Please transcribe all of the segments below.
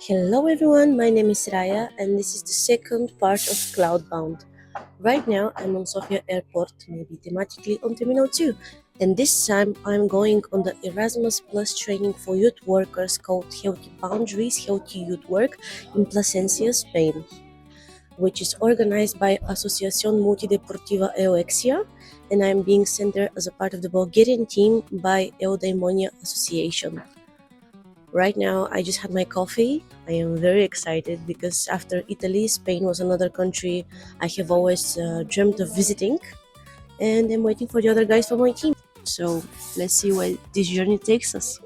Hello everyone, my name is Raya and this is the second part of CloudBound. Right now I'm on Sofia Airport, maybe thematically on Terminal 2, and this time I'm going on the Erasmus Plus training for youth workers called Healthy Boundaries, Healthy Youth Work in Plasencia, Spain, which is organized by Asociación Multideportiva Euexia, and I'm being sent there as a part of the Bulgarian team by Eudaimonia Association. Right now, I just had my coffee. I am very excited because after Italy, Spain was another country I have always dreamt of visiting, and I'm waiting for the other guys from my team. So let's see where this journey takes us.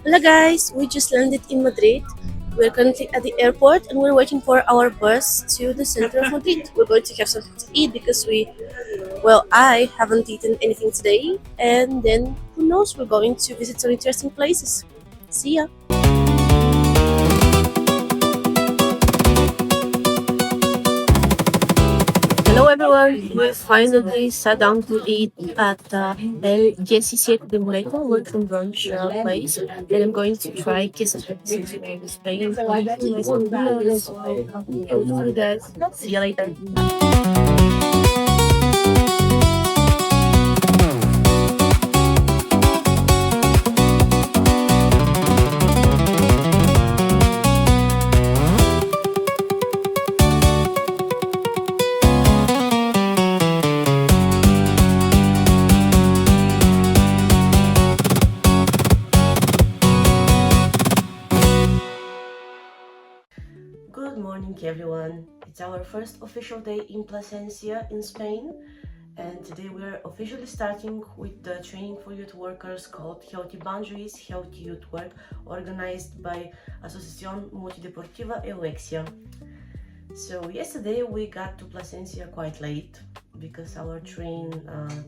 Hello guys, we just landed in Madrid. We're currently at the airport and we're waiting for our bus to the center of Madrid. We're going to have something to eat because I haven't eaten anything today, and then who knows, we're going to visit some interesting places. See ya! Hello everyone, we finally sat down to eat at El 17 de Muleco, working brunch place, and I'm going to try quesadillas in Spain. See you later. Good morning everyone, it's our first official day in Plasencia in Spain, and today we're officially starting with the training for youth workers called Healthy Boundaries, Healthy Youth Work, organized by Asociación Multideportiva Euexia. So yesterday we got to Plasencia quite late because our train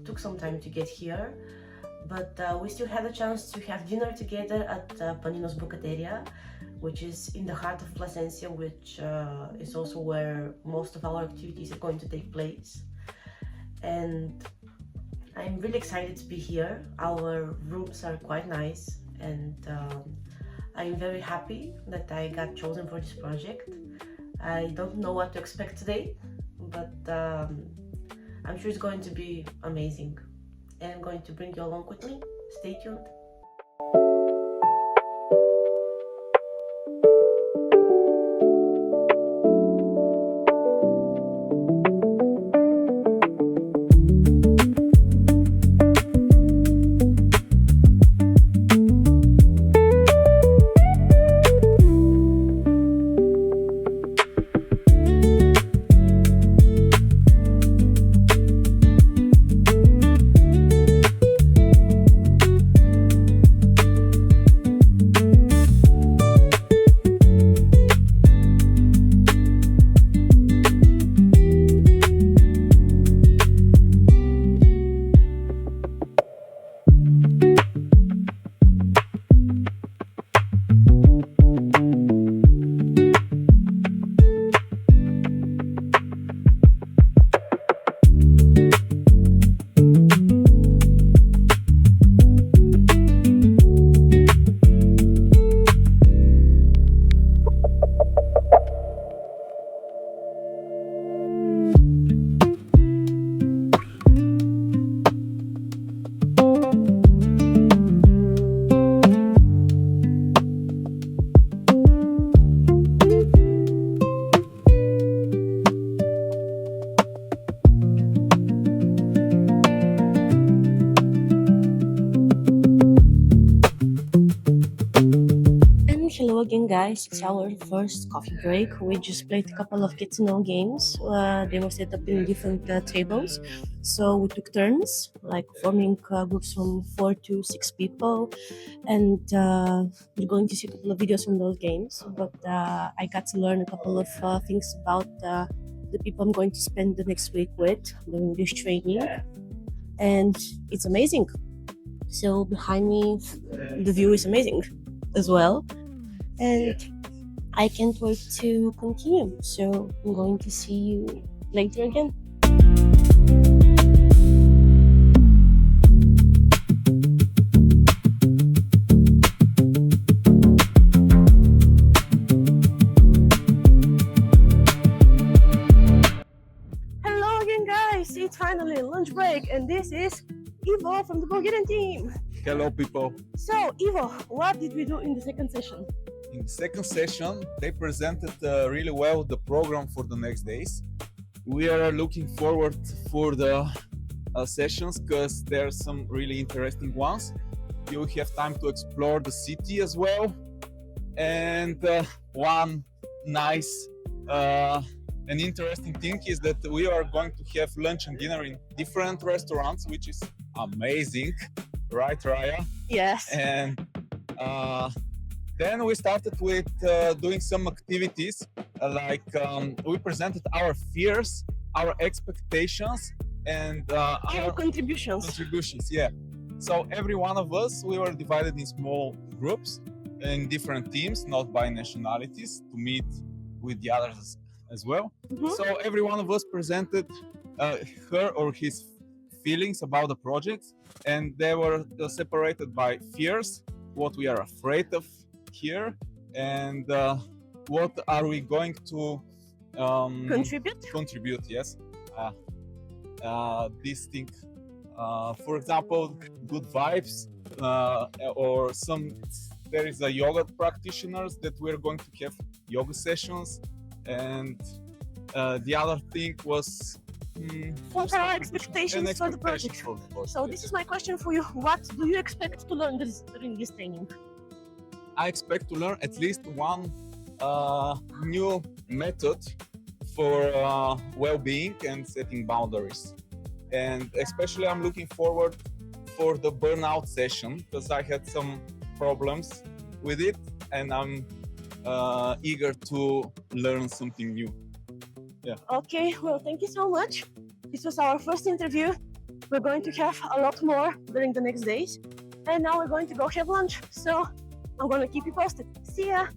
took some time to get here, but we still had a chance to have dinner together at Panino's Bucateria, which is in the heart of Plasencia, which is also where most of our activities are going to take place. And I'm really excited to be here. Our rooms are quite nice, and I'm very happy that I got chosen for this project. I don't know what to expect today, but I'm sure it's going to be amazing, and I'm going to bring you along with me. Stay tuned. Hello again guys, it's our first coffee break. We just played a couple of get to know games. They were set up in different tables, so we took turns, like forming groups from 4 to 6 people, and we're going to see a couple of videos from those games. But I got to learn a couple of things about the people I'm going to spend the next week with doing this training, and it's amazing. So behind me, the view is amazing as well, and I can't wait to continue. So I'm going to see you later again. Hello again, guys. It's finally lunch break, and this is Ivo from the Bulgarian team. Hello, people. So, Ivo, what did we do in the second session? In the second session, they presented really well the program for the next days. We are looking forward for the sessions because there are some really interesting ones. You will have time to explore the city as well. And one nice and interesting thing is that we are going to have lunch and dinner in different restaurants, which is amazing, right, Raya? Yes. And then we started with doing some activities, we presented our fears, our expectations, and our contributions. Yeah. So every one of us, we were divided in small groups in different teams, not by nationalities, to meet with the others as well. Mm-hmm. So every one of us presented her or his feelings about the project, and they were separated by fears, what we are afraid of here, and what are we going to contribute. Yes. This thing, for example, good vibes, or there is a yoga practitioners that we're going to have yoga sessions, and the other thing was what are our expectations for the project? So this is my question for you. What do you expect to learn during this training? I expect to learn at least one new method for well-being and setting boundaries. And especially I'm looking forward for the burnout session because I had some problems with it, and I'm eager to learn something new. Yeah. Okay, well, thank you so much. This was our first interview. We're going to have a lot more during the next days. And now we're going to go have lunch. So I'm going to keep you posted. See ya!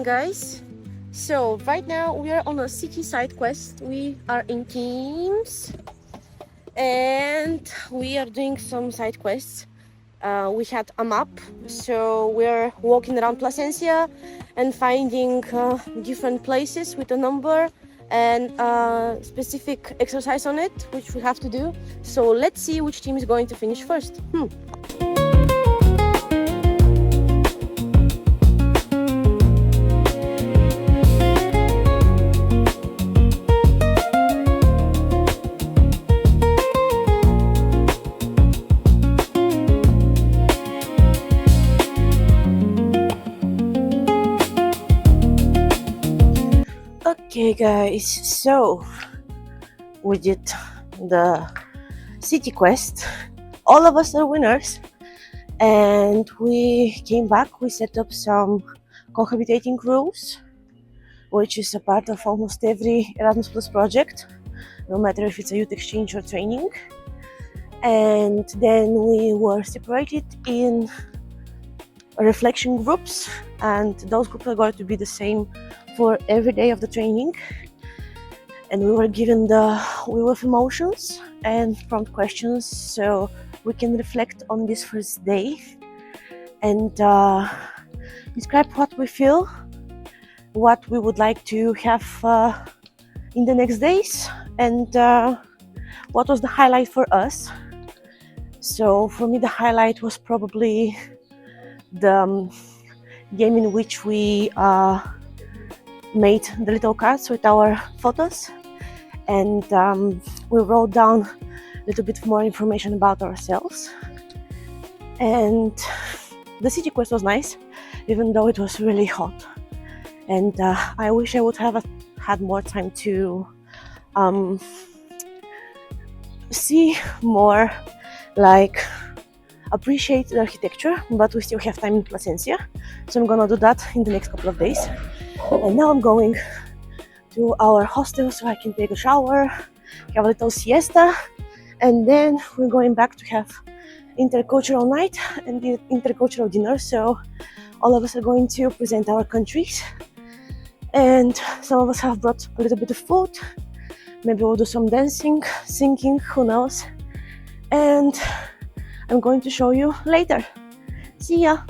Guys, so right now we are on a city side quest. We are in teams and we are doing some side quests. We had a map, so we're walking around Plasencia and finding different places with a number and specific exercise on it, which we have to do. So let's see which team is going to finish first. Okay guys, so we did the city quest. All of us are winners, and we came back. We set up some cohabitating rules, which is a part of almost every Erasmus Plus project, no matter if it's a youth exchange or training. And then we were separated in reflection groups, and those groups are going to be the same for every day of the training. And we were given the wheel of emotions and prompt questions, so we can reflect on this first day and describe what we feel, what we would like to have in the next days, and what was the highlight for us. So for me, the highlight was probably the game in which we made the little cards with our photos, and we wrote down a little bit more information about ourselves. And the city quest was nice, even though it was really hot. And I wish I would have had more time to see more, like appreciate the architecture, but we still have time in Plasencia, so I'm gonna do that in the next couple of days. And now I'm going to our hostel so I can take a shower, have a little siesta, and then we're going back to have intercultural night and the intercultural dinner. So all of us are going to present our countries, and some of us have brought a little bit of food. Maybe we'll do some dancing, singing, who knows. And I'm going to show you later. See ya!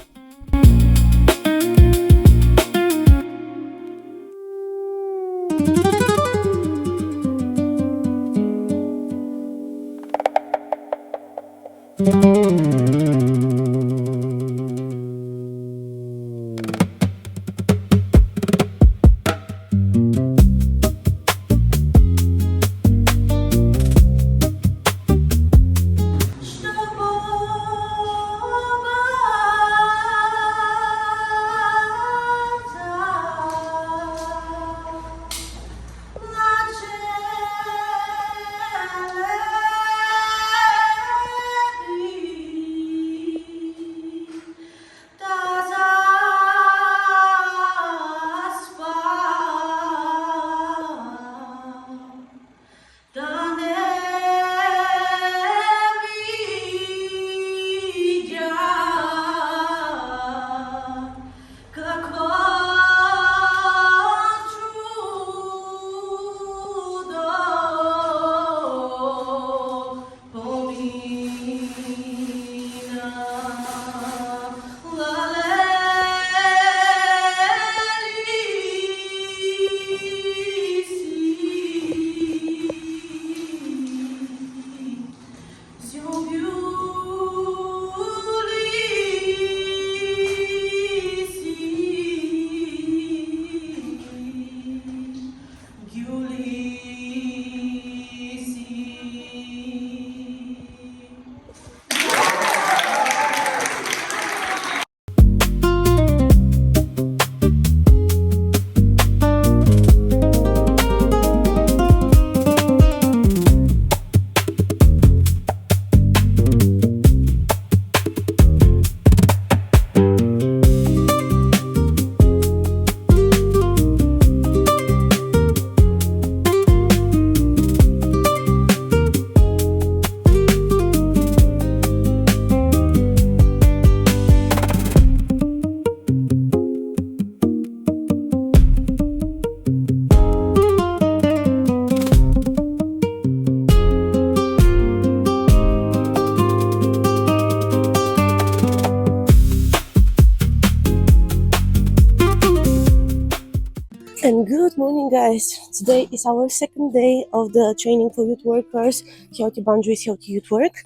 And good morning, guys. Today is our second day of the training for youth workers, Healthy Boundaries, Healthy Youth Work.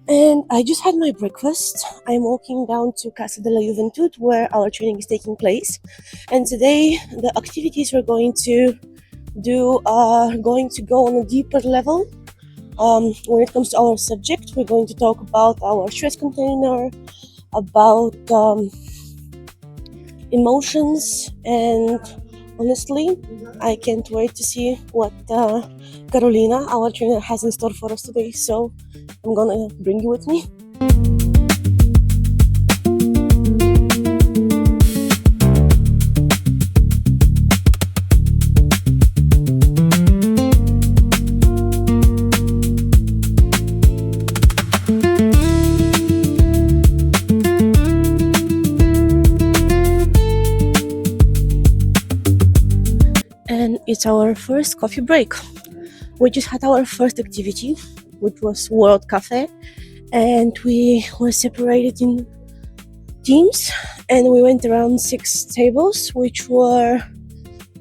And I just had my breakfast. I'm walking down to Casa de la Juventud, where our training is taking place. And today, the activities we're going to do are going to go on a deeper level. When it comes to our subject, we're going to talk about our stress container, about emotions, and honestly, I can't wait to see what Carolina, our trainer, has in store for us today. So I'm gonna bring you with me. And it's our first coffee break. We just had our first activity, which was World Cafe, and we were separated in teams, and we went around 6 tables, which were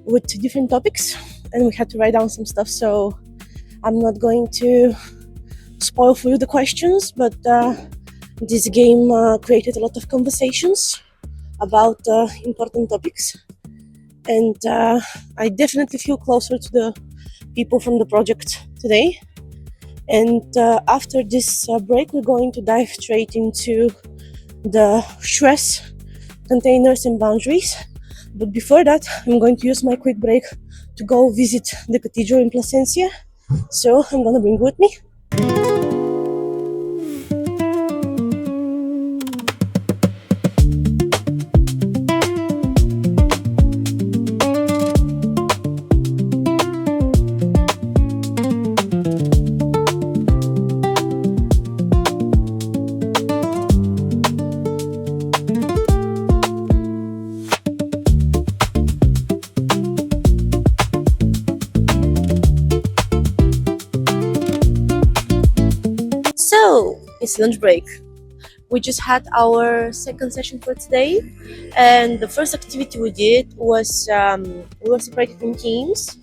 with different topics. and we had to write down some stuff, so I'm not going to spoil for you the questions, but this game created a lot of conversations about important topics, and I definitely feel closer to the people from the project today. And after this break, we're going to dive straight into the stress containers and boundaries. But before that, I'm going to use my quick break to go visit the cathedral in Plasencia. So I'm gonna bring you with me. So it's lunch break. We just had our second session for today, and the first activity we did was we were separated in teams.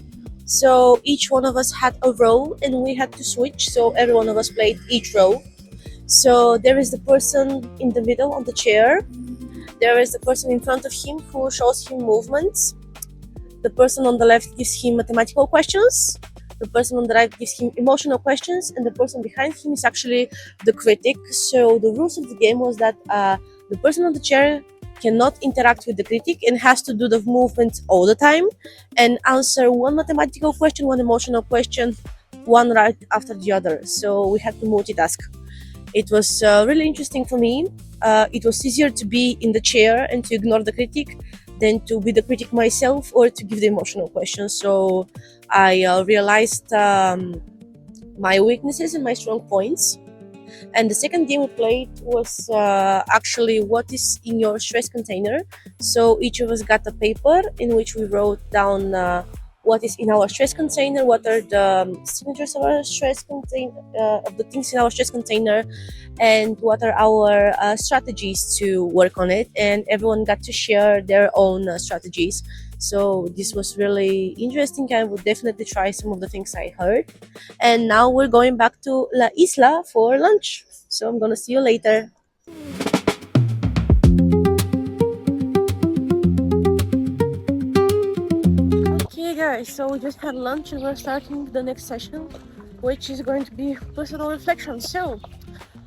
So each one of us had a role, and we had to switch. So every one of us played each role. So there is the person in the middle on the chair. There is the person in front of him who shows him movements. The person on the left gives him mathematical questions. The person on the right gives him emotional questions, and the person behind him is actually the critic. So the rules of the game was that the person on the chair cannot interact with the critic and has to do the movement all the time and answer one mathematical question, one emotional question, one right after the other. So we had to multitask. It was really interesting for me. It was easier to be in the chair and to ignore the critic than to be the critic myself or to give the emotional questions. So I realized my weaknesses and my strong points. And the second game we played was actually what is in your stress container. So each of us got a paper in which we wrote down what is in our stress container, what are the signatures of our stress container, of the things in our stress container, and what are our strategies to work on it. And everyone got to share their own strategies. So this was really interesting. I would definitely try some of the things I heard. And now we're going back to La Isla for lunch. So I'm gonna see you later. Okay guys, so we just had lunch and we're starting the next session, which is going to be personal reflection. So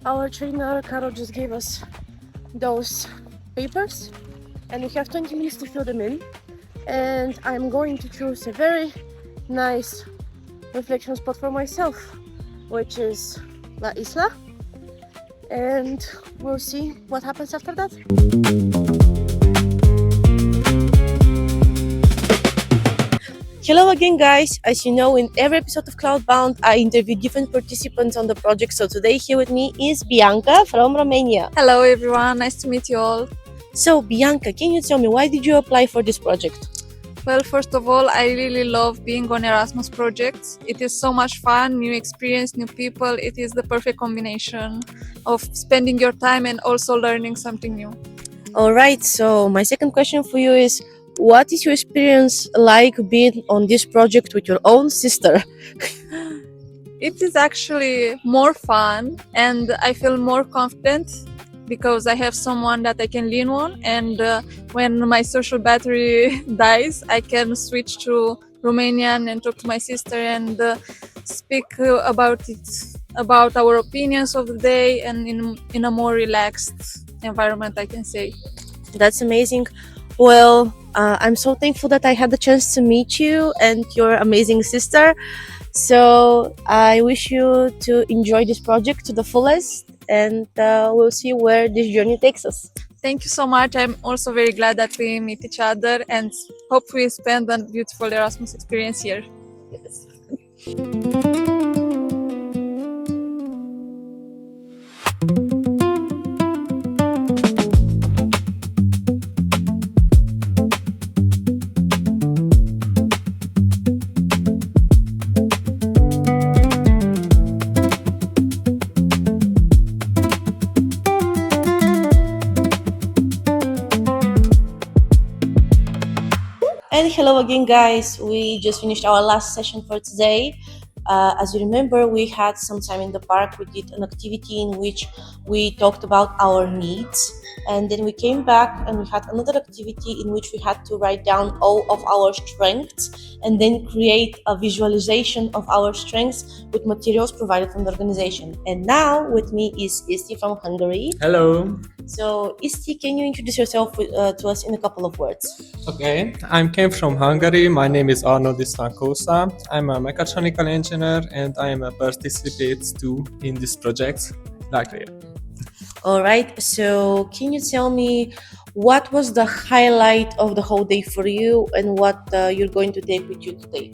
our trainer Caro just gave us those papers and we have 20 minutes to fill them in, and I'm going to choose a very nice reflection spot for myself, which is La Isla, and we'll see what happens after that. Hello again guys, as you know, in every episode of CloudBound I interview different participants on the project, so today here with me is Bianca from Romania. Hello everyone, nice to meet you all. So Bianca, can you tell me why did you apply for this project? Well, first of all, I really love being on Erasmus projects. It is so much fun, new experience, new people. It is the perfect combination of spending your time and also learning something new. Alright, so my second question for you is, what is your experience like being on this project with your own sister? It is actually more fun and I feel more confident because I have someone that I can lean on, and when my social battery dies, I can switch to Romanian and talk to my sister and speak about it, about our opinions of the day, and in a more relaxed environment, I can say. That's amazing. Well, I'm so thankful that I had the chance to meet you and your amazing sister. So I wish you to enjoy this project to the fullest, and we'll see where this journey takes us. Thank you so much. I'm also very glad that we meet each other and hope we spend a beautiful Erasmus experience here. Yes. hello again, guys. We just finished our last session for today. As you remember, we had some time in the park. We did an activity in which we talked about our needs, and then we came back and we had another activity in which we had to write down all of our strengths and then create a visualization of our strengths with materials provided from the organization. And now with me is Isti from Hungary. Hello. So, Isti, can you introduce yourself to us in a couple of words? Okay, I came from Hungary. My name is Arno Disztánkosa. I'm a mechanical engineer and I am a participant too in this project. Likely. All right. So, can you tell me what was the highlight of the whole day for you and what you're going to take with you today?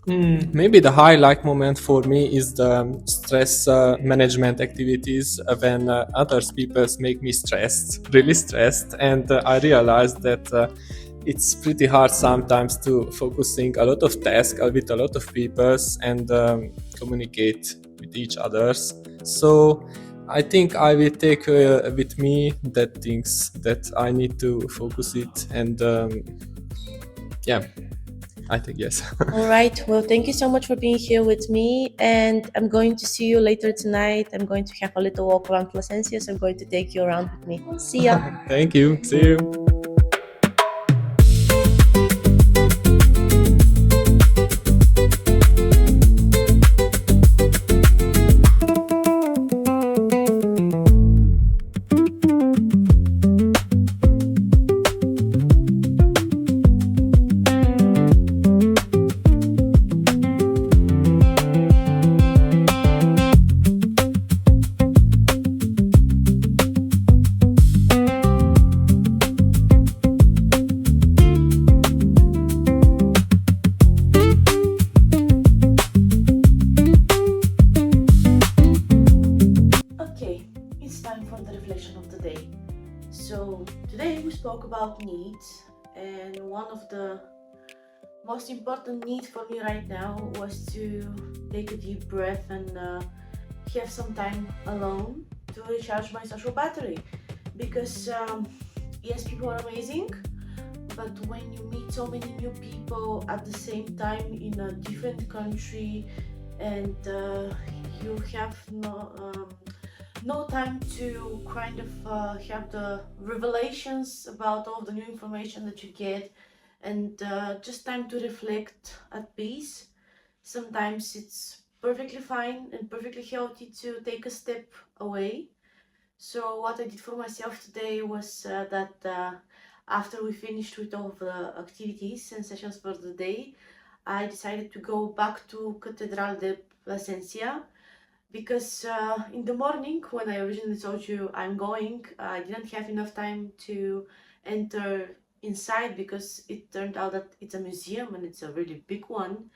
Maybe the highlight moment for me is the stress management activities when other people make me stressed, really stressed, and I realized that it's pretty hard sometimes to focusing a lot of tasks with a lot of people and communicate with each others. So I think I will take with me that things that I need to focus it and yeah. I think yes. All right. Well, thank you so much for being here with me. And I'm going to see you later tonight. I'm going to have a little walk around Plasencia, so I'm going to take you around with me. See ya. Thank you. See you. Okay, it's time for the reflection of the day. So, today we spoke about needs, and one of the most important needs for me right now was to take a deep breath and have some time alone to recharge my social battery. Because, yes, people are amazing, but when you meet so many new people at the same time in a different country and you have no time to kind of have the revelations about all the new information that you get and just time to reflect at peace. Sometimes it's perfectly fine and perfectly healthy to take a step away. So what I did for myself today was that after we finished with all of the activities and sessions for the day, I decided to go back to Catedral de Plasencia because in the morning when I originally told you I'm going, I didn't have enough time to enter inside because it turned out that it's a museum and it's a really big one,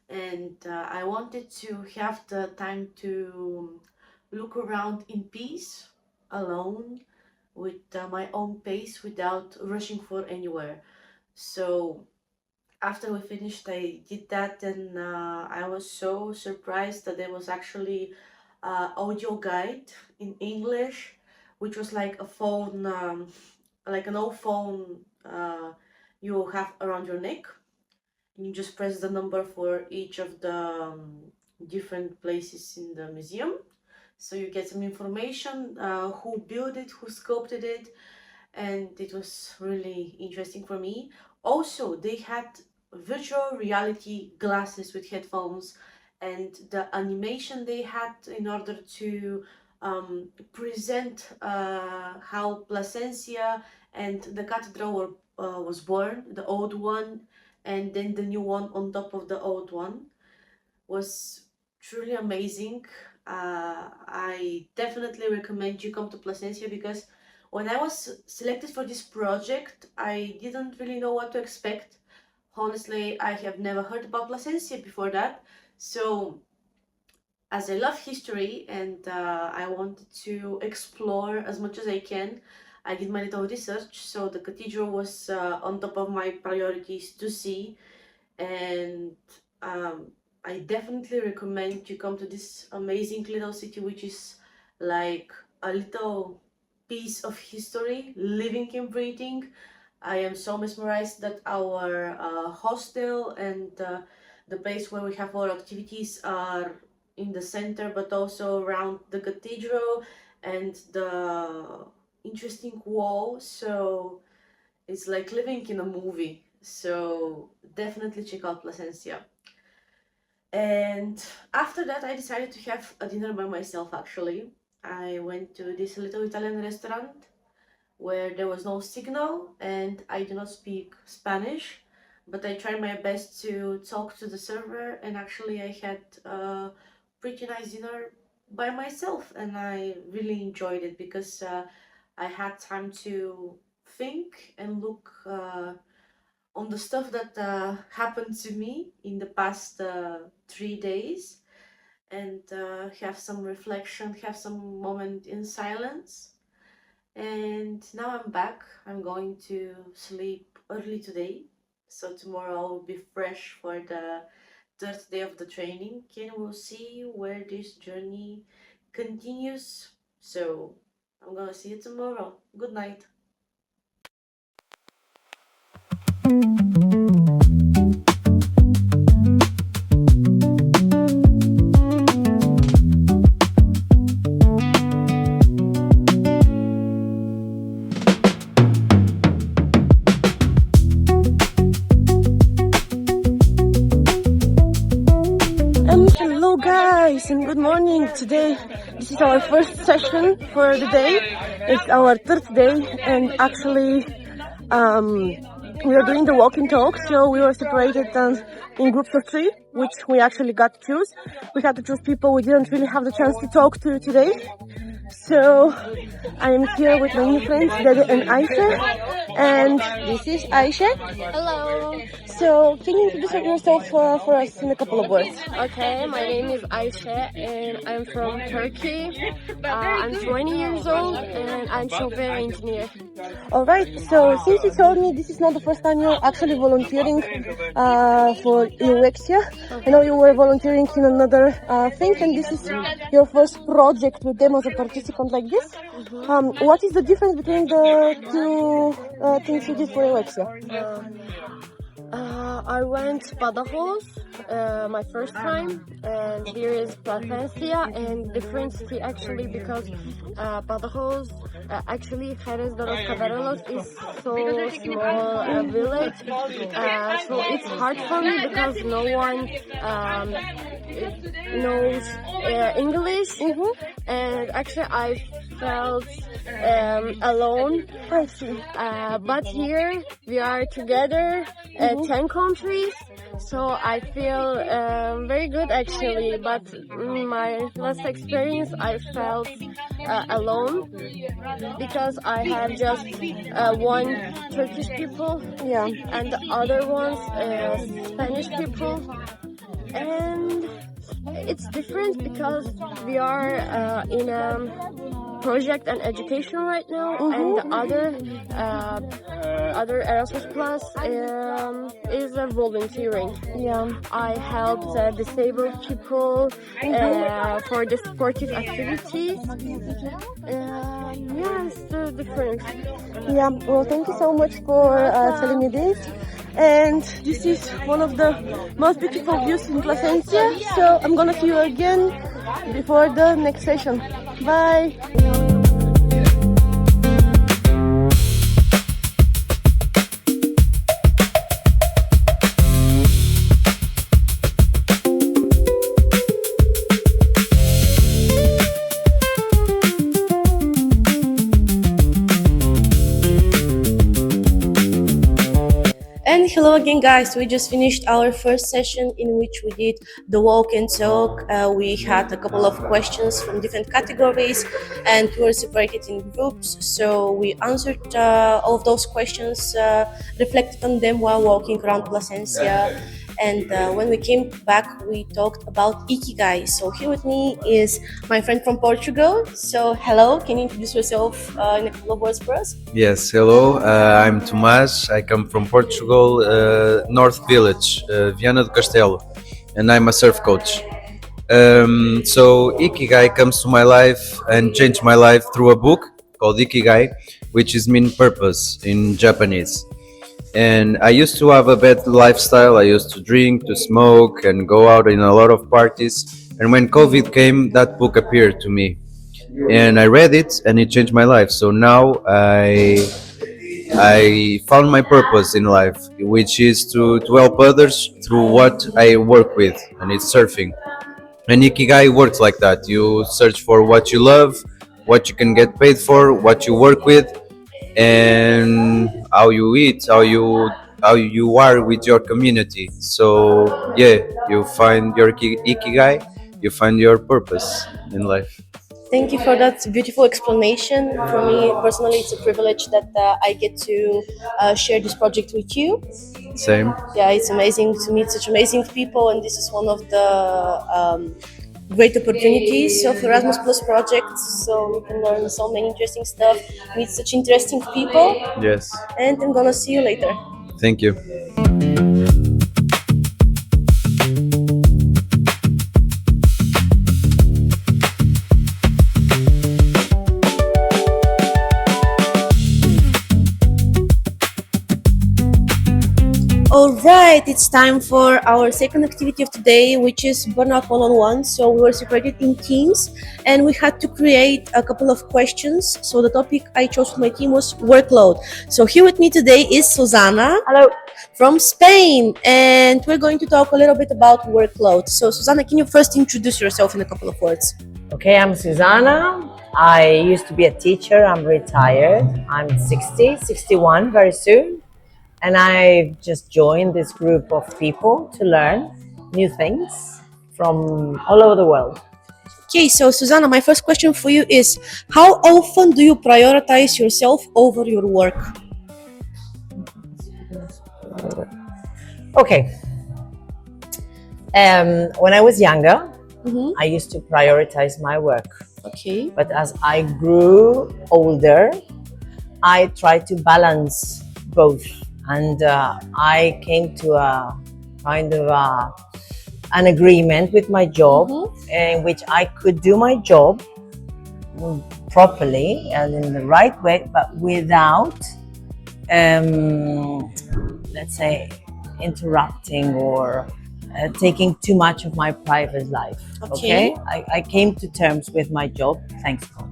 and I wanted to have the time to look around in peace, alone, with my own pace without rushing for anywhere. So after we finished, I did that, and I was so surprised that there was actually audio guide in English, which was like a phone, like an old phone you have around your neck. You just press the number for each of the different places in the museum. So you get some information, who built it, who sculpted it, and it was really interesting for me. Also, they had virtual reality glasses with headphones, and the animation they had in order to present how Plasencia and the cathedral was born, the old one, and then the new one on top of the old one, was truly amazing. I definitely recommend you come to Plasencia because when I was selected for this project, I didn't really know what to expect. Honestly, I have never heard about Plasencia before that. So, as I love history and I wanted to explore as much as I can, I did my little research. So, the cathedral was on top of my priorities to see, and I definitely recommend you come to this amazing little city, which is like a little piece of history, living and breathing. I am so mesmerized that our hostel and the place where we have our activities are in the center, but also around the cathedral and the interesting wall. So it's like living in a movie. So definitely check out Plasencia. And after that, I decided to have a dinner by myself actually. I went to this little Italian restaurant where there was no signal and I do not speak Spanish, but I tried my best to talk to the server, and actually I had a pretty nice dinner by myself and I really enjoyed it because I had time to think and look on the stuff that happened to me in the past 3 days, and have some reflection, have some moment in silence. And now I'm back. I'm going to sleep early today, so tomorrow I'll be fresh for the third day of the training, and we'll see where this journey continues. So I'm gonna see you tomorrow. Good night. Hello guys and good morning. Today this is our first session for the day. It's our third day, and actually we are doing the walk and talk. So we were separated in groups of 3, which we actually got to choose. We had to choose people we didn't really have the chance to talk to today. So I am here with my new friends Dede and Aisha, and this is Aisha. Hello. So can you introduce yourself for us in a couple of words? Okay, my name is Ayşe and I'm from Turkey. I'm 20 years old and I'm software engineer. Alright, so since you told me this is not the first time you're actually volunteering for Euexia, I know you were volunteering in another thing, and this is your first project with them as a participant like this. What is the difference between the two things you did for Euexia? I went Badajoz my first time, and here is Plasencia, and difference actually because Badajoz, actually Jerez de los Caballeros is so small village, so it's hard for me because no one knows English, and actually I felt alone. I see. But here we are together, 10 countries, so I feel very good actually. But in my last experience I felt alone because I have just one Turkish people, and the other ones Spanish people, and it's different because we are in a project and education right now, and the other Erasmus Plus is volunteering. I helped disabled people for the sportive activities. It's the difference. Well, thank you so much for telling me this. And this is one of the most beautiful views in Plasencia. So I'm gonna see you again before the next session. Bye. And hello again guys, we just finished our first session in which we did the walk and talk. We had a couple of questions from different categories and we were separated in groups, so we answered all of those questions, reflected on them while walking around Plasencia. And when we came back, we talked about Ikigai. So here with me is my friend from Portugal. So hello, can you introduce yourself in a couple of words for us? Yes, hello, I'm Tomás. I come from Portugal, North Village, Viana do Castelo, and I'm a surf coach. So Ikigai comes to my life and changed my life through a book called Ikigai, which is mean purpose in Japanese. And I used to have a bad lifestyle. I used to drink, to smoke, and go out in a lot of parties. And when COVID came, that book appeared to me, and I read it, and it changed my life. So now I found my purpose in life, which is to help others through what I work with, and it's surfing. And Ikigai works like that. You search for what you love, what you can get paid for, what you work with, and how you eat, how you are with your community. So yeah, you find your Ikigai, you find your purpose in life. Thank you for that beautiful explanation. For me personally, it's a privilege that I get to share this project with you. Same. Yeah, it's amazing to meet such amazing people, and this is one of the great opportunities of Erasmus Plus projects. So you can learn so many interesting stuff, meet such interesting people, Yes. and I'm gonna see you later. Thank you. All right, it's time for our second activity of today, which is burnout one-on-one. So we were separated in teams, and we had to create a couple of questions. So the topic I chose for my team was workload. So here with me today is Susana. Hello. From Spain, and we're going to talk a little bit about workload. So Susana, can you first introduce yourself in a couple of words? Okay, I'm Susanna. I used to be a teacher. I'm retired. I'm 61 very soon. And I just joined this group of people to learn new things from all over the world. Okay, so Susana, my first question for you is, how often do you prioritize yourself over your work? Okay. When I was younger, I used to prioritize my work. Okay. But as I grew older, I tried to balance both. And I came to a kind of an agreement with my job in which I could do my job properly and in the right way, but without, let's say, interrupting or taking too much of my private life. Okay? I came to terms with my job, thanks God.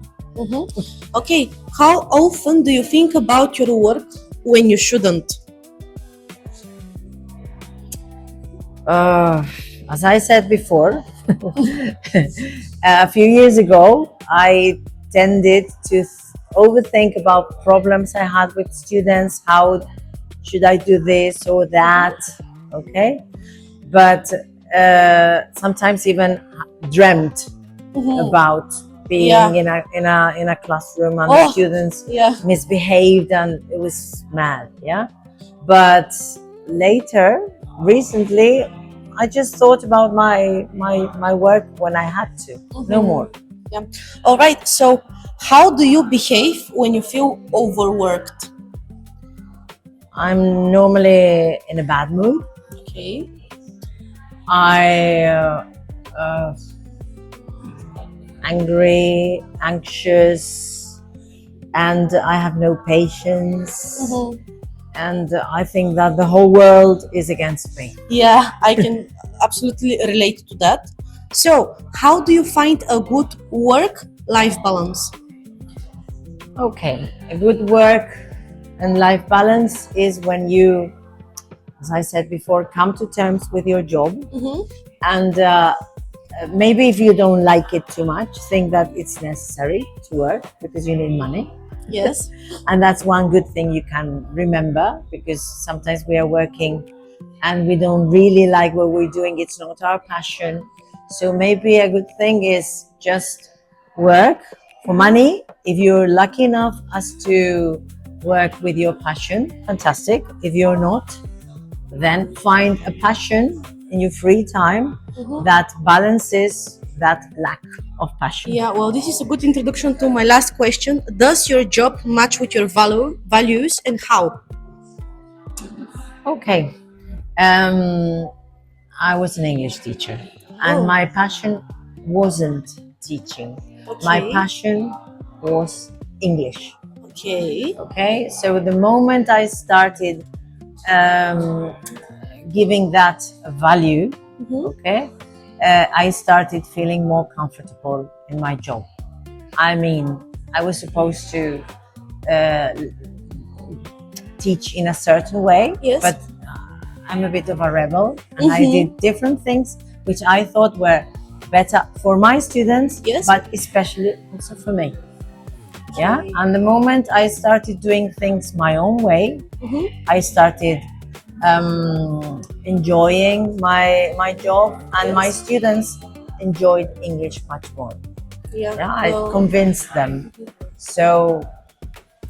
Okay, how often do you think about your work when you shouldn't? As I said before, a few years ago, I tended to overthink about problems I had with students. How should I do this or that? Okay, but sometimes even dreamt about being in a classroom and the students misbehaved and it was mad. Yeah, but later, recently, I just thought about my work when I had to, no more. Yeah. All right. So, how do you behave when you feel overworked? I'm normally in a bad mood. Okay. I angry, anxious, and I have no patience. And I think that the whole world is against me. Yeah, I can absolutely relate to that. So, how do you find a good work-life balance? Okay, a good work and life balance is when you, as I said before, come to terms with your job. And maybe if you don't like it too much, think that it's necessary to work because you need money. Yes. And that's one good thing you can remember, because sometimes we are working and we don't really like what we're doing. It's not our passion. So maybe a good thing is just work for money. If you're lucky enough as to work with your passion, fantastic. If you're not, then find a passion in your free time that balances that lack of passion. Yeah, well, this is a good introduction to my last question. Does your job match with your values, and how? Okay. I was an English teacher, and my passion wasn't teaching. My passion was English. Okay. Okay, so the moment I started giving that value, okay, I started feeling more comfortable in my job. I mean, I was supposed to teach in a certain way, Yes. but I'm a bit of a rebel, and I did different things which I thought were better for my students, Yes. but especially also for me. Yeah, and the moment I started doing things my own way, I started enjoying my job, and my students enjoyed English much more. Yeah. Yeah, I convinced them. So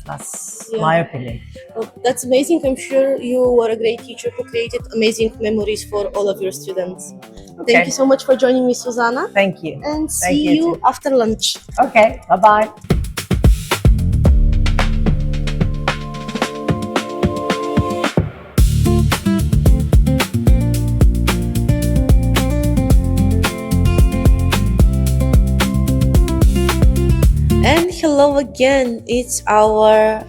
that's my opinion. Well, that's amazing. I'm sure you were a great teacher who created amazing memories for all of your students. Okay. Thank you so much for joining me, Susanna. Thank you. And Thank see you you too. after lunch. Okay, bye bye. And hello again. It's our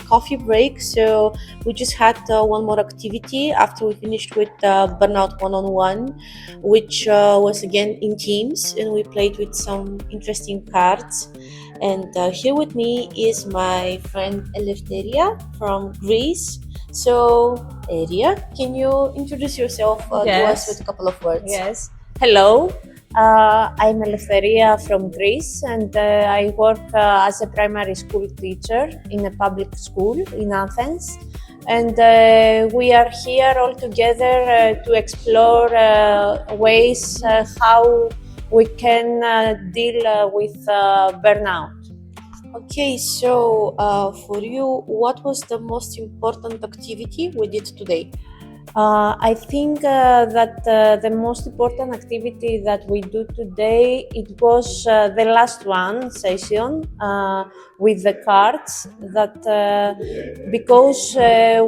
coffee break. So we just had one more activity after we finished with Burnout One-on-One, which was again in teams, and we played with some interesting cards. And here with me is my friend Eleftheria from Greece. So, Eria, can you introduce yourself to us Yes. with a couple of words? Yes. Hello. I'm Eleftheria from Greece, and I work as a primary school teacher in a public school in Athens. And we are here all together to explore ways how we can deal with burnout. Okay, so for you, what was the most important activity we did today? I think that the most important activity that we do today, it was the last one session with the cards, that because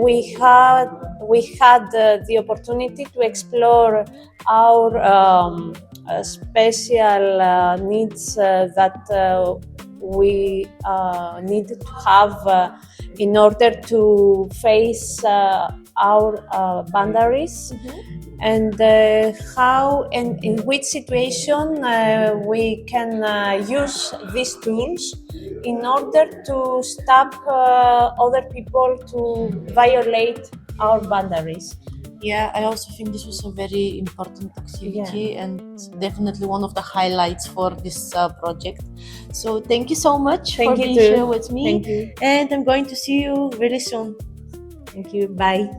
we had the opportunity to explore our special needs that we need to have in order to face our boundaries, and how and in which situation we can use these tools in order to stop other people to violate our boundaries. Yeah, I also think this was a very important activity and definitely one of the highlights for this project. So thank you so much for Thank you being too. here with me. Thank you. And I'm going to see you really soon. Thank you. Bye.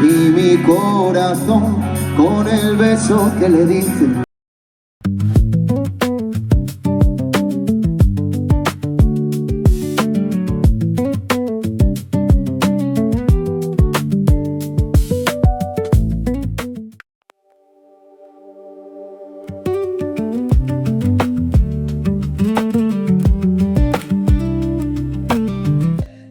Y mi corazón con el beso que le dije.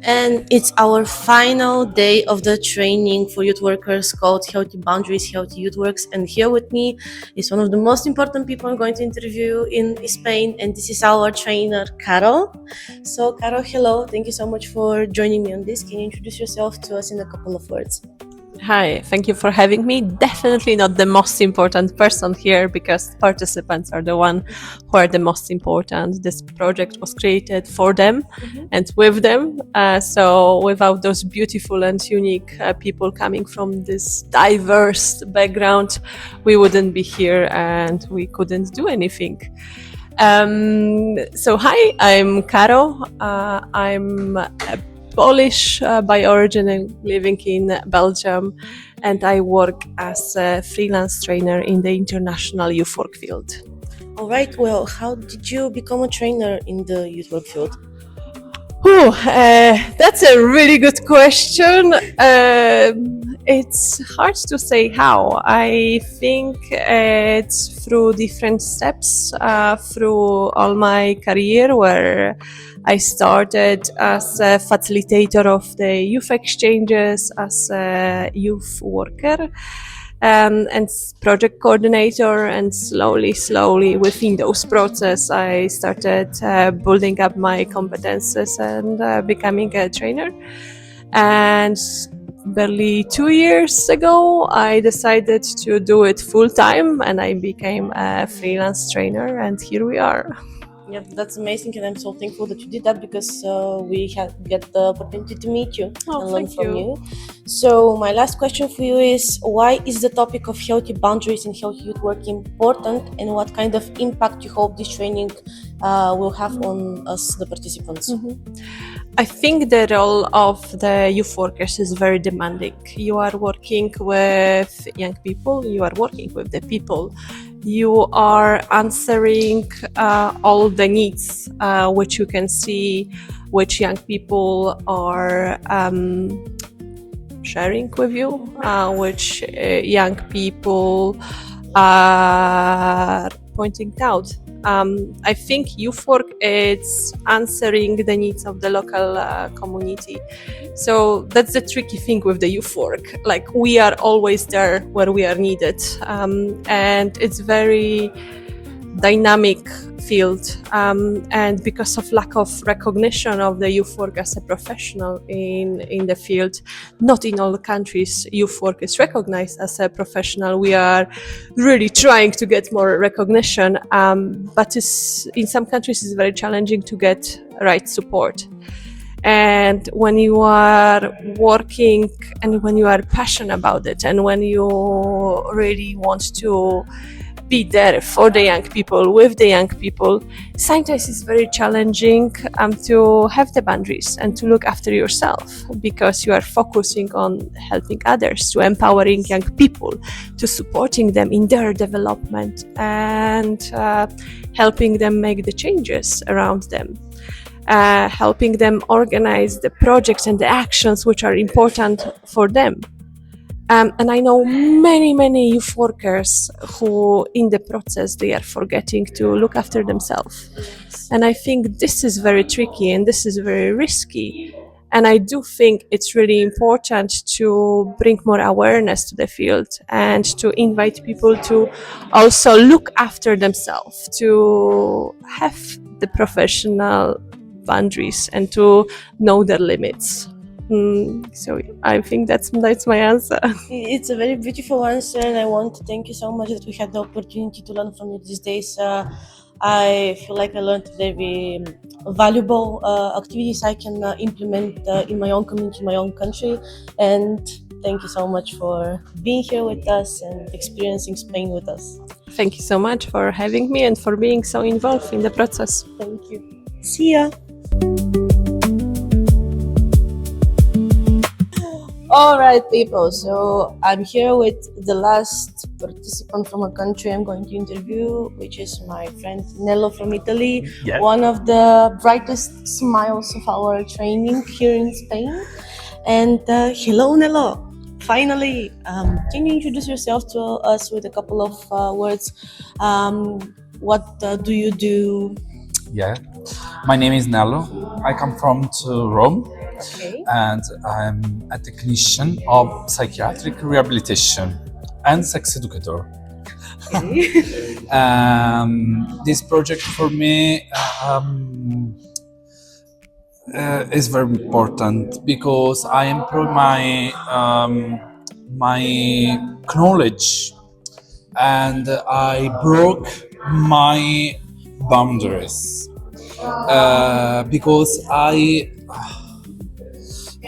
And it's our final day of the training for youth workers called Healthy Boundaries, Healthy Youth Works. And here with me is one of the most important people I'm going to interview in Spain. And this is our trainer, Carol. So, Carol, hello. Thank you so much for joining me on this. Can you introduce yourself to us in a couple of words? Hi, thank you for having me. Definitely not the most important person here, because participants are the one who are the most important. This project was created for them and with them. So without those beautiful and unique people coming from this diverse background, we wouldn't be here and we couldn't do anything. So hi, I'm Karo. I'm a Polish by origin and living in Belgium, and I work as a freelance trainer in the international youth work field. All right. Well, how did you become a trainer in the youth work field? That's a really good question. It's hard to say how. I think it's through different steps through all my career, where I started as a facilitator of the youth exchanges, as a youth worker, and project coordinator, and slowly within those process I started building up my competences and becoming a trainer. And barely 2 years ago I decided to do it full time, and I became a freelance trainer, and here we are. Yeah, that's amazing, and I'm so thankful that you did that, because we get the opportunity to meet you and learn Thank from you. So my last question for you is, why is the topic of healthy boundaries and healthy youth work important, and what kind of impact you hope this training will have on us, the participants? I think the role of the youth workers is very demanding. You are working with young people, you are working with the people, you are answering all the needs which you can see, which young people are sharing with you, which young people are pointing out. I think youth work is answering the needs of the local community. So that's the tricky thing with the youth work. Like, we are always there where we are needed, and it's very dynamic field, and because of lack of recognition of the youth work as a professional in the field, not in all countries youth work is recognized as a professional. We are really trying to get more recognition, but in some countries it's very challenging to get right support. And when you are working and when you are passionate about it, and when you really want to be there for the young people, with the young people, sometimes it's very challenging to have the boundaries and to look after yourself, because you are focusing on helping others, to empowering young people, to supporting them in their development, and helping them make the changes around them. Helping them organize the projects and the actions which are important for them. And I know many youth workers who, in the process, they are forgetting to look after themselves. And I think this is very tricky and this is very risky. And I do think it's really important to bring more awareness to the field and to invite people to also look after themselves, to have the professional boundaries and to know their limits. So I think that's my answer. It's a very beautiful answer, and I want to thank you so much that we had the opportunity to learn from you these days. I feel like I learned very valuable activities I can implement in my own community, in my own country. And thank you so much for being here with us and experiencing Spain with us. Thank you so much for having me and for being so involved in the process. Thank you. See ya. All right, people, so I'm here with the last participant from a country I'm going to interview, which is my friend Nello from Italy, one of the brightest smiles of our training here in Spain. And hello, Nello. Finally, can you introduce yourself to us with a couple of words? What do you do? Yeah, my name is Nello. I come from Rome. Okay. And I'm a technician of psychiatric rehabilitation and sex educator. Okay. This project for me is very important because I improve my knowledge, and I broke my boundaries because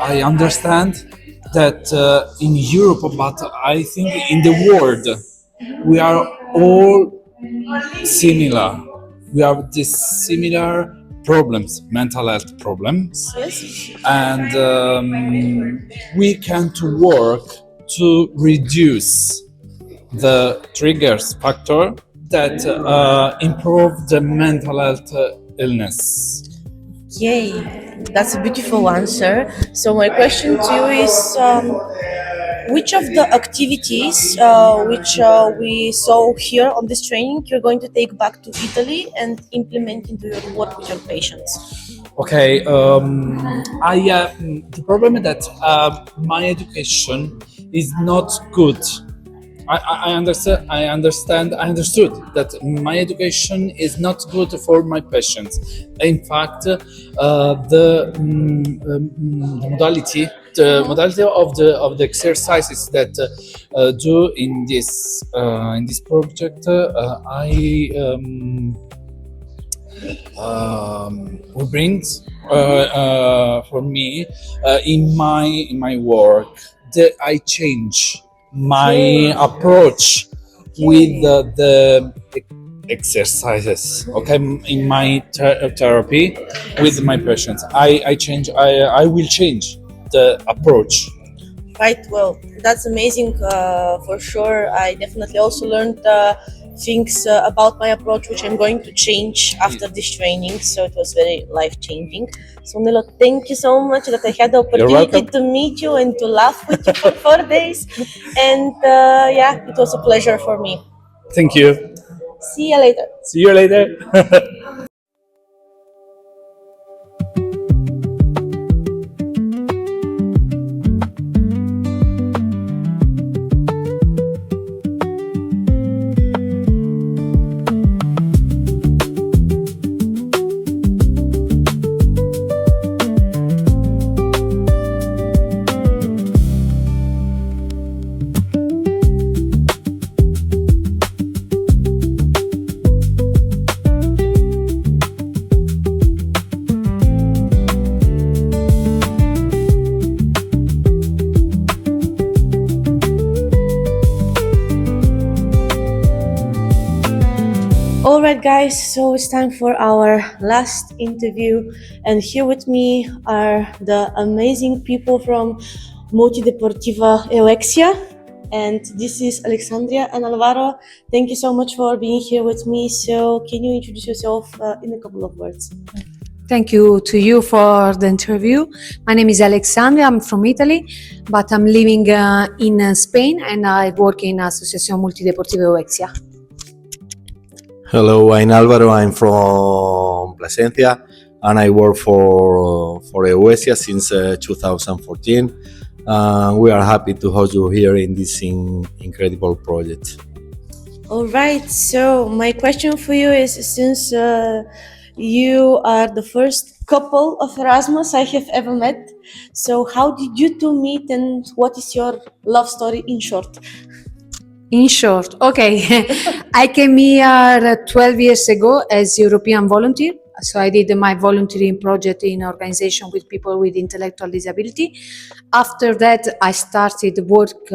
I understand that in Europe, but I think in the world, we are all similar. We have these similar problems, mental health problems, and we can to work to reduce the triggers factor that improve the mental health illness. Yay, that's a beautiful answer. So my question to you is, which of the activities which we saw here on this training you're going to take back to Italy and implement into your work with your patients? Okay, the problem is that my education is not good. I understood that my education is not good for my patients. In fact, the modality of the exercises that do in this project, who brings for me in my work that I change my approach with the exercises. Okay, in my therapy with my patients, I will change the approach. Right, well, that's amazing for sure. I definitely also learned things about my approach which I'm going to change after this training, so it was very life-changing. So Nilo, thank you so much that I had the opportunity to meet you and to laugh with you for 4 days, and yeah, it was a pleasure for me. Thank you. See you later. See you later. Alright guys, so it's time for our last interview, and here with me are the amazing people from Multideportiva Euexia, and this is Alexandria and Alvaro. Thank you so much for being here with me. So can you introduce yourself in a couple of words? Thank you to you for the interview. My name is Alexandria, I'm from Italy, but I'm living in Spain and I work in Associación Multideportiva Euexia. Hello, I'm Alvaro. I'm from Plasencia, and I work for Euesia since 2014. We are happy to host you here in this incredible project. All right. So my question for you is, since you are the first couple of Erasmus I have ever met, so how did you two meet, and what is your love story in short? In short, okay. I came here 12 years ago as European volunteer. So I did my volunteering project in organization with people with intellectual disability. After that, I started work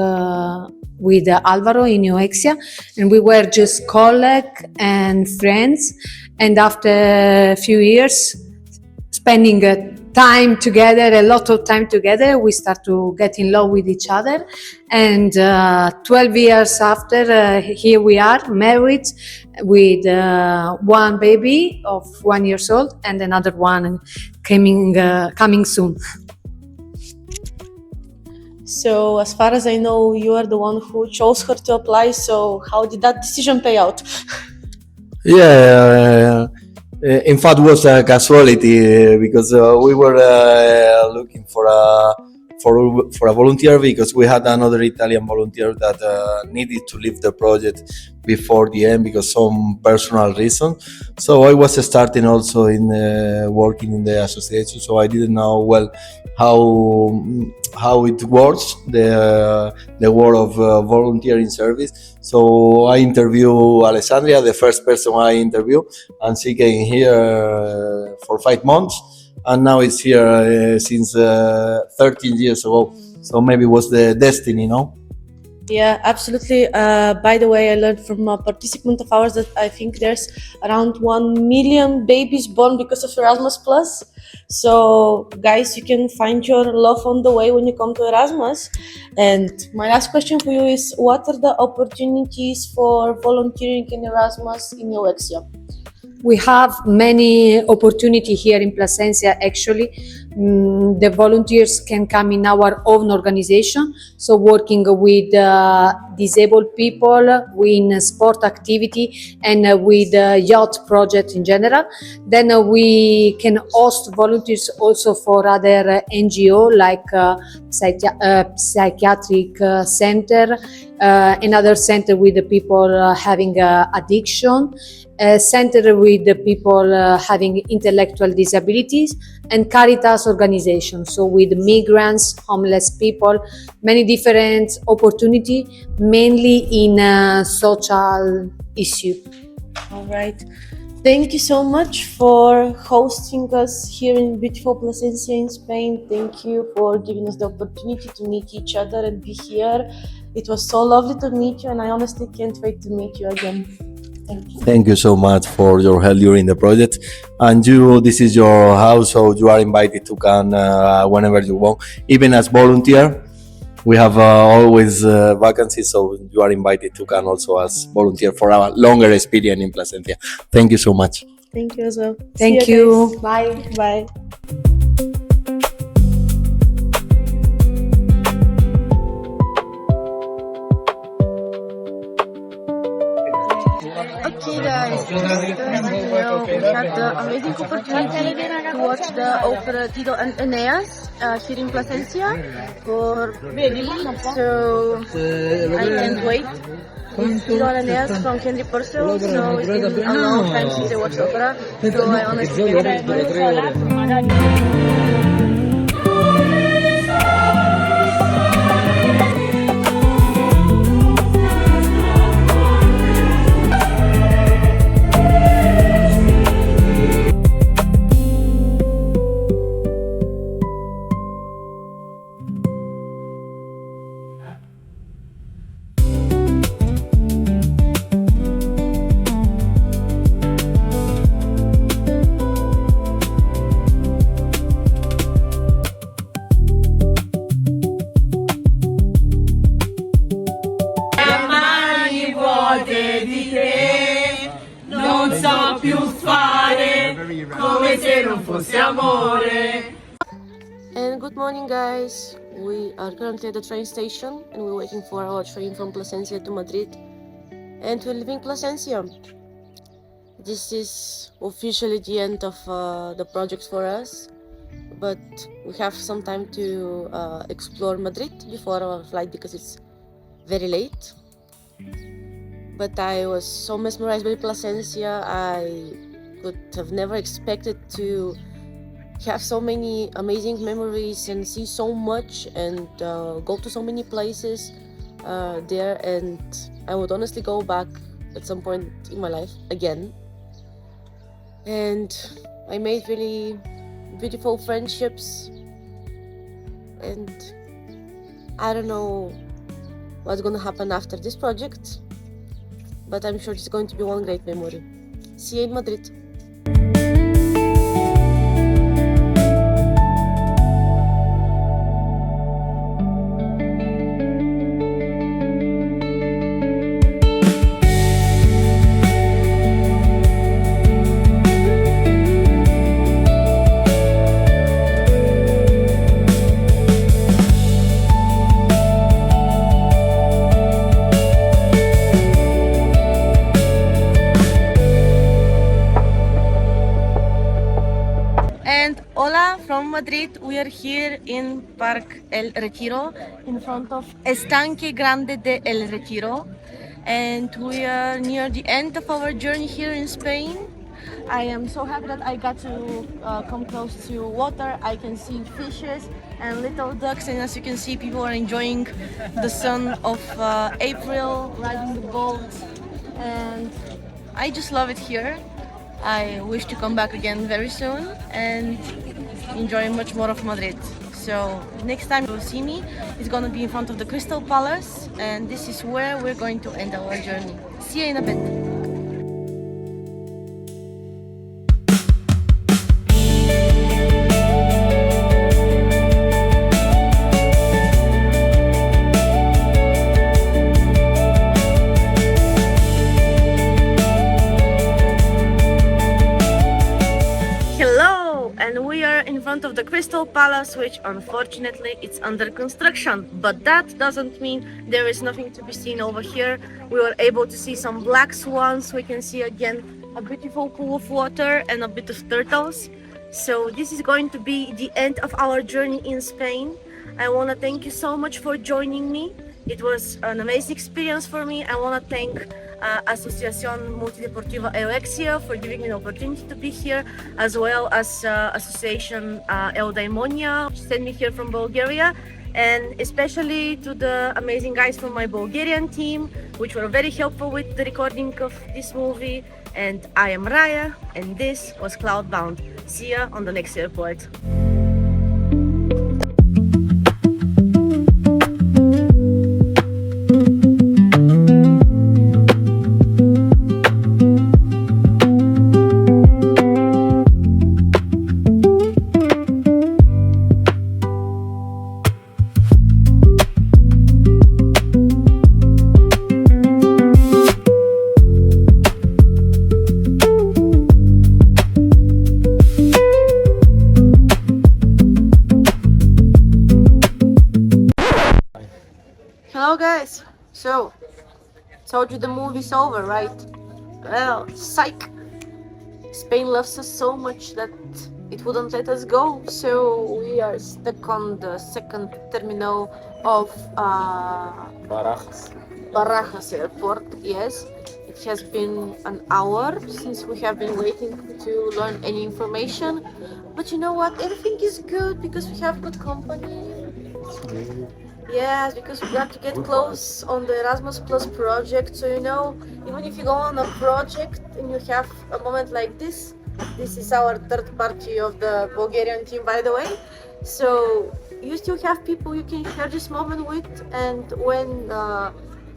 with Alvaro in Euexia, and we were just colleagues and friends. And after a few years, spending time together, a lot of time together, we start to get in love with each other. And 12 years after, here we are, married, with one baby of 1 year old and another one coming soon. So as far as I know, you are the one who chose her to apply. So how did that decision pay out? Yeah, in fact, it was a casualty because we were looking for a volunteer, because we had another Italian volunteer that needed to leave the project before the end because some personal reason. So I was starting also in working in the association, so I didn't know well how it works, the world of volunteering service. So I interviewed Alessandria, the first person I interviewed, and she came here for 5 months, and now it's here since 13 years ago. So maybe it was the destiny, no? Yeah, absolutely. By the way, I learned from a participant of ours that I think there's around 1 million babies born because of Erasmus Plus. So, guys, you can find your love on the way when you come to Erasmus. And my last question for you is: what are the opportunities for volunteering in Erasmus in Alexium? We have many opportunity here in Plasencia. Actually, the volunteers can come in our own organization. So working with disabled people, with sport activity, and with yacht project in general. Then we can host volunteers also for other NGO like psychiatric center, another center with the people having addiction, a center with the people having intellectual disabilities, and Caritas organizations, so with migrants, homeless people, many different opportunity, mainly in social issue. All right. Thank you so much for hosting us here in beautiful Plasencia in Spain. Thank you for giving us the opportunity to meet each other and be here. It was so lovely to meet you, and I honestly can't wait to meet you again. Thank you. Thank you so much for your help during the project. And this is your house, so you are invited to come whenever you want, even as volunteer. We have always vacancies, so you are invited to come also as volunteer for a longer experience in Plasencia. Thank you so much. Thank you as well. Thank See you. Guys. Bye. Bye. Okay guys, just we had the amazing opportunity to watch the opera Tito and Aeneas here in Plasencia for so I can't wait. It's Tito and Aeneas from Henry Purcell, so it's been a long time since I watched opera, so I honestly can't wait. And good morning guys, we are currently at the train station and we're waiting for our train from Plasencia to Madrid, and we're leaving Plasencia. This is officially the end of the project for us, but we have some time to explore Madrid before our flight because it's very late. But I was so mesmerized by Plasencia, I could have never expected to have so many amazing memories and see so much and go to so many places there, and I would honestly go back at some point in my life again. And I made really beautiful friendships, and I don't know what's gonna happen after this project, but I'm sure it's going to be one great memory. See you in Madrid. And hola from Madrid, we are here in Park El Retiro, in front of Estanque Grande de El Retiro, and we are near the end of our journey here in Spain. I am so happy that I got to come close to water. I can see fishes and little ducks, and as you can see, people are enjoying the sun of April, riding the boat, and I just love it here. I wish to come back again very soon and enjoy much more of Madrid. So next time you'll see me, it's gonna be in front of the Crystal Palace, and this is where we're going to end our journey. See you in a bit. In front of the Crystal Palace, which unfortunately it's under construction, but that doesn't mean there is nothing to be seen over here. We were able to see some black swans. We can see again a beautiful pool of water and a bit of turtles. So this is going to be the end of our journey in Spain. I want to thank you so much for joining me. It was an amazing experience for me. I want to thank Asociación Multideportiva Alexia for giving me the opportunity to be here, as well as Association Eudaimonia, which sent me here from Bulgaria, and especially to the amazing guys from my Bulgarian team, which were very helpful with the recording of this movie. And I am Raya, and this was CloudBound. See ya on the next airport. Hello guys, so told you the movie's over, right? Well, psych! Spain loves us so much that it wouldn't let us go, so we are stuck on the second terminal of Barajas airport. Yes, it has been an hour since we have been waiting to learn any information, but you know what, everything is good because we have good company. Yes, because we got to get close on the Erasmus Plus project. So you know, even if you go on a project and you have a moment like this is our third party of the Bulgarian team, by the way. So you still have people you can share this moment with, and when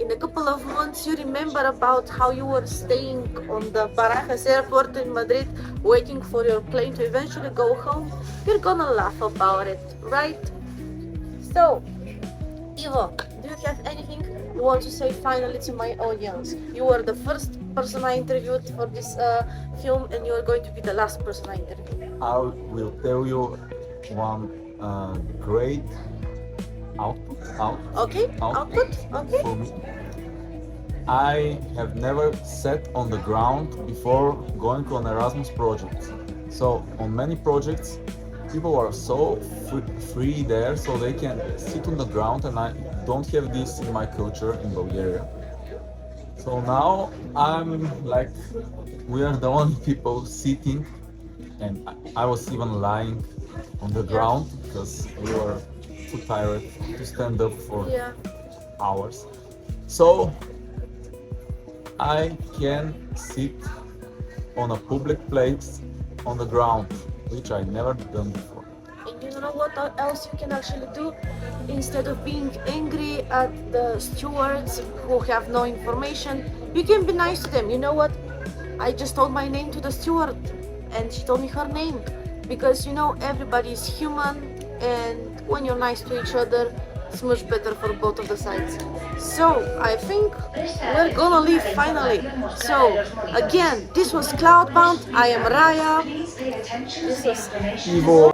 in a couple of months you remember about how you were staying on the Barajas airport in Madrid waiting for your plane to eventually go home, you're gonna laugh about it, right? So Ivo, do you have anything you want to say finally to my audience? You were the first person I interviewed for this film, and you are going to be the last person I interviewed. I will tell you one great output. Okay. For me. I have never sat on the ground before going to an Erasmus project. So on many projects, people are so free there, so they can sit on the ground, and I don't have this in my culture in Bulgaria. So now I'm like, we are the only people sitting, and I was even lying on the ground because we were too tired to stand up for hours. So I can sit on a public place on the ground, which I never done before. And you know what else you can actually do? Instead of being angry at the stewards who have no information, you can be nice to them. You know what? I just told my name to the steward and she told me her name. Because you know, everybody is human, and when you're nice to each other, it's much better for both of the sides. So I think we're gonna leave finally. So again, this was CloudBound. I am Raya. This was Ivo.